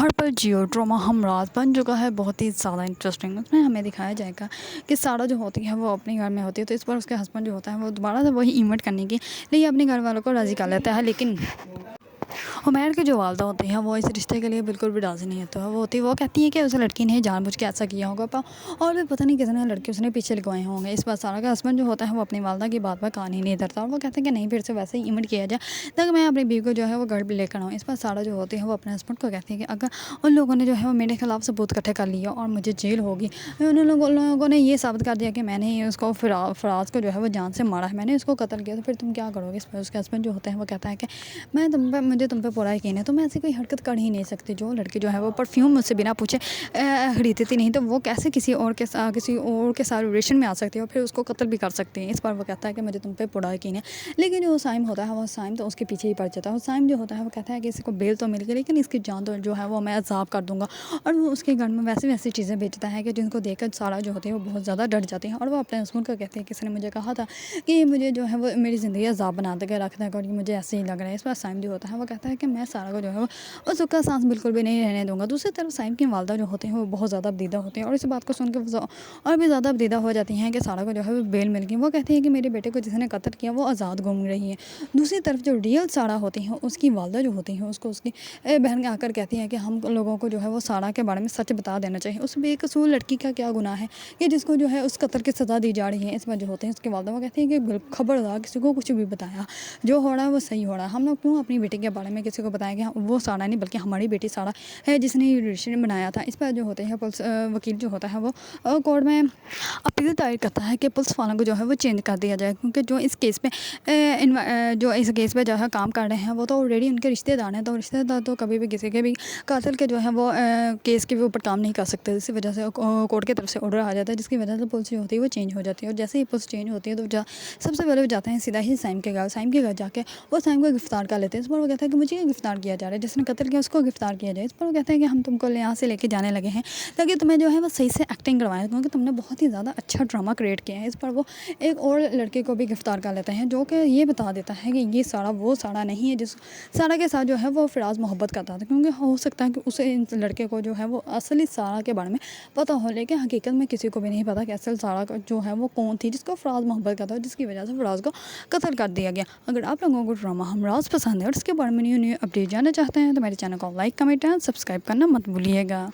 ہر پر Jio drama ہمراز بن چکا ہے بہت ہی زیادہ انٹرسٹنگ. اس میں ہمیں دکھایا جائے گا کہ سارا جو ہوتی ہے وہ اپنے گھر میں ہوتی ہے، تو اس پر اس کے ہسبینڈ جو ہوتا ہے وہ دوبارہ سے وہی ایونٹ کرنے کی لیے اپنے گھر والوں کو راضی کر لیتا ہے. لیکن عمیر کی جو والدہ ہوتی ہیں وہ اس رشتے کے لیے بالکل بھی راضی نہیں ہوتا. وہ کہتی ہے کہ اس لڑکی نے جان بوجھ کے ایسا کیا ہوگا، اور بھی پتہ نہیں کتنے لڑکے اس نے پیچھے لگوائے ہوں گے. اس بار سارا کا ہسبینڈ جو ہوتا ہے وہ اپنی والدہ کی بات پر کان ہی نہیں دھرتا، اور وہ کہتے ہیں کہ نہیں، پھر سے ویسے ہی ایونٹ کیا جائے تاکہ میں اپنی بیوی کو جو ہے وہ گھر بھی لے کر آؤں. اس بار سارا جو ہوتی ہے وہ اپنے ہسبینڈ کو کہتی ہے کہ اگر ان لوگوں نے جو ہے وہ میرے خلاف ثبوت اکٹھے کر لیا اور مجھے جیل ہوگی، ان لوگوں نے یہ ثابت کر دیا کہ میں نے اس کو فراز کو جو ہے وہ جان سے مارا ہے، میں نے اس کو قتل کیا، تو پھر تم کیا کرو گے. اس پر اس کے ہسبینڈ جو ہوتے ہیں وہ کہتا ہے کہ مجھے تم پہ پورا یقین ہے، تو میں ایسی کوئی حرکت کر ہی نہیں سکتی. جو لڑکی جو ہے وہ پرفیوم مجھ سے بنا پوچھے خریدتی نہیں، تو وہ کیسے کسی اور کے ساتھ ریلیشن میں آ سکتی ہے اور پھر اس کو قتل بھی کر سکتی ہیں. اس پر وہ کہتا ہے کہ مجھے تم پہ پورا یقین ہے. لیکن جو سائم ہوتا ہے وہ سائم تو اس کے پیچھے ہی پڑ جاتا ہے. سائم جو ہوتا ہے وہ کہتا ہے کہ اس کو بیل تو مل گئی، لیکن اس کی جان تو جو ہے وہ میں عذاب کر دوں گا. اور وہ اس کے گھر میں ویسی چیزیں بیچتا ہے کہ جن کو دیکھ کر سارا جو ہوتی ہے وہ بہت زیادہ ڈر جاتی ہے. اور وہ اپنے ہسبینڈ کو کہتی ہے کہ کسی نے مجھے کہا تھا کہ یہ مجھے جو ہے وہ میری زندگی عذاب بنا دے کے رکھ دے گا، اور یہ مجھے ایسے ہی لگ رہا ہے. اس پر سائم جو ہوتا ہے وہ کہتا ہے کہ میں سارا کو جو ہے وہ اس کا سانس بالکل بھی نہیں رہنے دوں گا. دوسری طرف سائم کی والدہ جو ہوتی ہیں وہ بہت زیادہ بدیدہ ہوتی ہیں، اور اس بات کو سن کے اور بھی زیادہ بدیدہ ہو جاتی ہیں کہ سارا کو جو ہے وہ بیل مل گئی. وہ کہتی ہے کہ میرے بیٹے کو جس نے قتل کیا وہ آزاد گھوم رہی ہے. دوسری طرف جو ریئل سارا ہوتی ہیں اس کی والدہ جو ہوتی ہیں اس کو اس کی بہن آ کر کہتی ہیں کہ ہم لوگوں کو جو ہے وہ سارا کے بارے میں سچ بتا دینا چاہیے. اس بے قصور لڑکی کا کیا گناہ ہے کہ جس کو جو ہے اس قتل کی سزا دی جا رہی ہے. اس پر جو ہوتے ہیں اس کی والدہ وہ کہتی ہیں کہ خبردار کسی کو کچھ بھی بتایا، جو ہو رہا ہے وہ صحیح ہو رہا ہے. ہم لوگ کیوں اپنی بیٹی کے بارے میں کسی کو بتائیں کہ وہ سارا نہیں بلکہ ہماری بیٹی سارا ہے جس نے یہ رشتے بنایا تھا. اس پر جو ہوتے ہیں پولیس وکیل جو ہوتا ہے وہ کورٹ میں اپیل دائر کرتا ہے کہ پولیس والوں کو جو ہے وہ چینج کر دیا جائے، کیونکہ جو اس کیس پہ جو ہے کام کر رہے ہیں وہ تو آلریڈی ان کے رشتے دار ہیں. تو رشتے دار تو کبھی بھی کسی کے بھی قاتل کے جو ہے وہ کیس کے اوپر کام نہیں کر سکتے. اسی وجہ سے کورٹ کی طرف سے آرڈر آ جاتا ہے، جس کی وجہ سے پولیس جو ہوتی ہے وہ چینج ہو جاتی ہے. اور جیسے ہی پولیس چینج ہوتی ہے تو سب سے پہلے وہ جاتے ہیں سیدھا ہی سائم کے گھر جا کے وہ سائم کو گرفتار کر لیتے ہیں. اس پر وہ کہتا ہے کہ مجھے گرفتار کیا جا رہا ہے، جس نے قتل کیا اس کو گرفتار کیا جائے. اس پر وہ کہتے ہیں کہ ہم تم کو یہاں سے لے کے جانے لگے ہیں تاکہ تمہیں جو ہے وہ صحیح سے ایکٹنگ کروائیں، کیونکہ تم نے بہت ہی زیادہ اچھا ڈرامہ کریٹ کیا ہے. اس پر وہ ایک اور لڑکے کو بھی گرفتار کر لیتے ہیں جو کہ یہ بتا دیتا ہے کہ یہ سارا وہ سارا نہیں ہے جس سارا کے ساتھ جو ہے وہ فراز محبت کرتا تھا. کیونکہ ہو سکتا ہے کہ اسے لڑکے کو جو ہے وہ اصلی سارا کے بارے میں پتہ ہو، لیکن حقیقت میں کسی کو بھی نہیں پتا کہ اصل سارا جو ہے وہ کون تھی جس کو فراز محبت کرتا تھا، جس کی وجہ سے فراز کو قتل کر دیا گیا. اگر آپ لوگوں کو ڈرامہ ہمراز پسند ہے اور اس کے بارے میں نیو اپڈیٹ جاننا چاہتے ہیں تو میرے چینل کو لائک، کمنٹ اور سبسکرائب کرنا مت بھولیے گا.